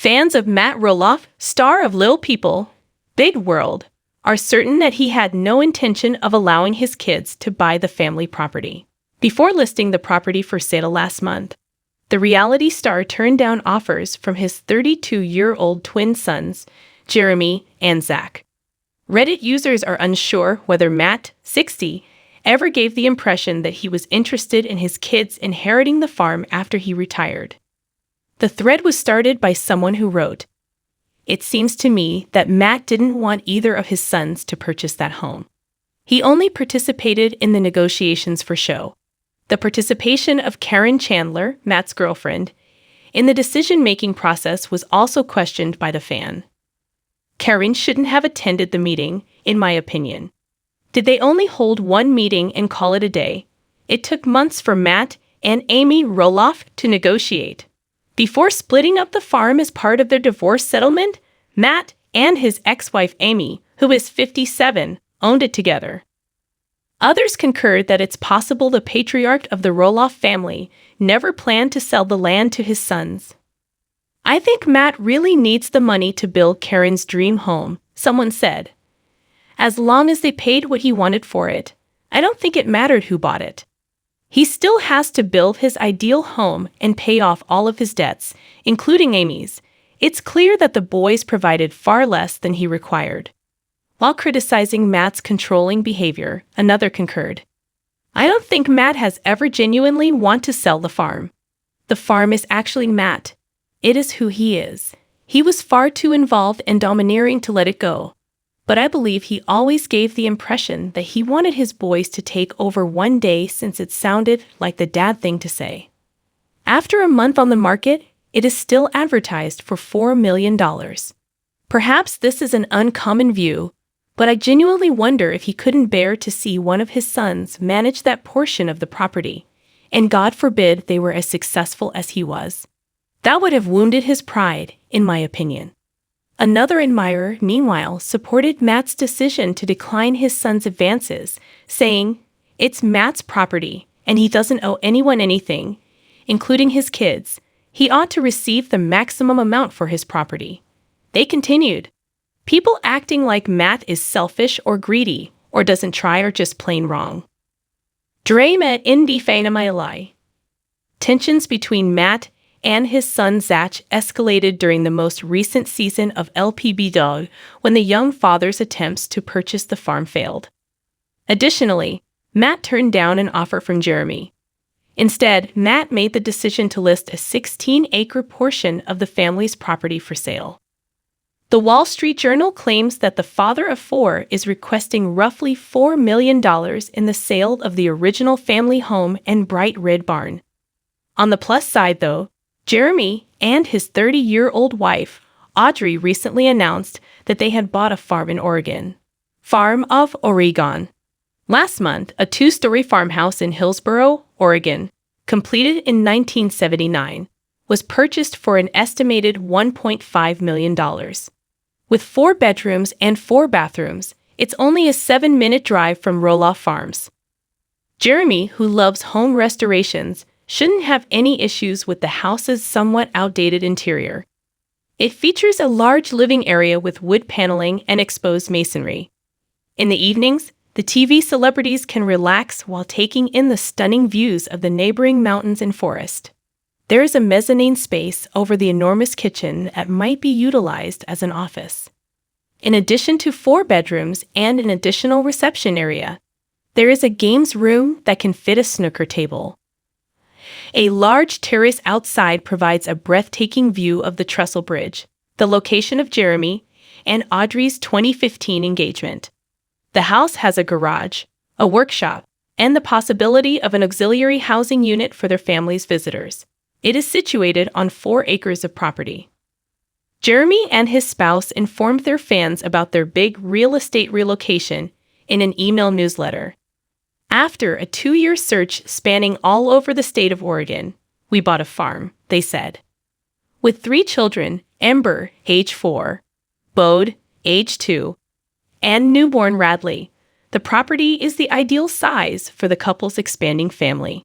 Fans of Matt Roloff, star of Little People, Big World, are certain that he had no intention of allowing his kids to buy the family property. Before listing the property for sale last month, the reality star turned down offers from his 32-year-old twin sons, Jeremy and Zach. Reddit users are unsure whether Matt, 60, ever gave the impression that he was interested in his kids inheriting the farm after he retired. The thread was started by someone who wrote, "It seems to me that Matt didn't want either of his sons to purchase that home. He only participated in the negotiations for show." The participation of Karen Chandler, Matt's girlfriend, in the decision-making process was also questioned by the fan. Karen shouldn't have attended the meeting, in my opinion. Did they only hold one meeting and call it a day? It took months for Matt and Amy Roloff to negotiate. Before splitting up the farm as part of their divorce settlement, Matt and his ex-wife Amy, who is 57, owned it together. Others concurred that it's possible the patriarch of the Roloff family never planned to sell the land to his sons. "I think Matt really needs the money to build Karen's dream home," someone said. "As long as they paid what he wanted for it, I don't think it mattered who bought it. He still has to build his ideal home and pay off all of his debts, including Amy's. It's clear that the boys provided far less than he required." While criticizing Matt's controlling behavior, another concurred. "I don't think Matt has ever genuinely want to sell the farm. The farm is actually Matt. It is who he is. He was far too involved and domineering to let it go. But I believe he always gave the impression that he wanted his boys to take over one day since it sounded like the dad thing to say." After a month on the market, it is still advertised for $4 million. Perhaps this is an uncommon view, but I genuinely wonder if he couldn't bear to see one of his sons manage that portion of the property, and God forbid they were as successful as he was. That would have wounded his pride, in my opinion. Another admirer, meanwhile, supported Matt's decision to decline his son's advances, saying, "It's Matt's property, and he doesn't owe anyone anything, including his kids. He ought to receive the maximum amount for his property." They continued, "People acting like Matt is selfish or greedy, or doesn't try are just plain wrong." Drame at Indi Fainamailai. Tensions between Matt and his son Zach escalated during the most recent season of LPB Dog when the young father's attempts to purchase the farm failed. Additionally, Matt turned down an offer from Jeremy. Instead, Matt made the decision to list a 16-acre portion of the family's property for sale. The Wall Street Journal claims that the father of four is requesting roughly $4 million in the sale of the original family home and bright red barn. On the plus side, though, Jeremy and his 30-year-old wife, Audrey, recently announced that they had bought a farm in Oregon. Farm of Oregon. Last month, a 2-story farmhouse in Hillsboro, Oregon, completed in 1979, was purchased for an estimated $1.5 million. With 4 bedrooms and 4 bathrooms, it's only a 7-minute drive from Roloff Farms. Jeremy, who loves home restorations, shouldn't have any issues with the house's somewhat outdated interior. It features a large living area with wood paneling and exposed masonry. In the evenings, the TV celebrities can relax while taking in the stunning views of the neighboring mountains and forest. There is a mezzanine space over the enormous kitchen that might be utilized as an office. In addition to 4 bedrooms and an additional reception area, there is a games room that can fit a snooker table. A large terrace outside provides a breathtaking view of the Trestle Bridge, the location of Jeremy and Audrey's 2015 engagement. The house has a garage, a workshop, and the possibility of an auxiliary housing unit for their family's visitors. It is situated on 4 acres of property. Jeremy and his spouse informed their fans about their big real estate relocation in an email newsletter. "After a 2-year search spanning all over the state of Oregon, we bought a farm," they said. With 3 children, Ember, age 4, Bode, age 2, and newborn Radley, the property is the ideal size for the couple's expanding family.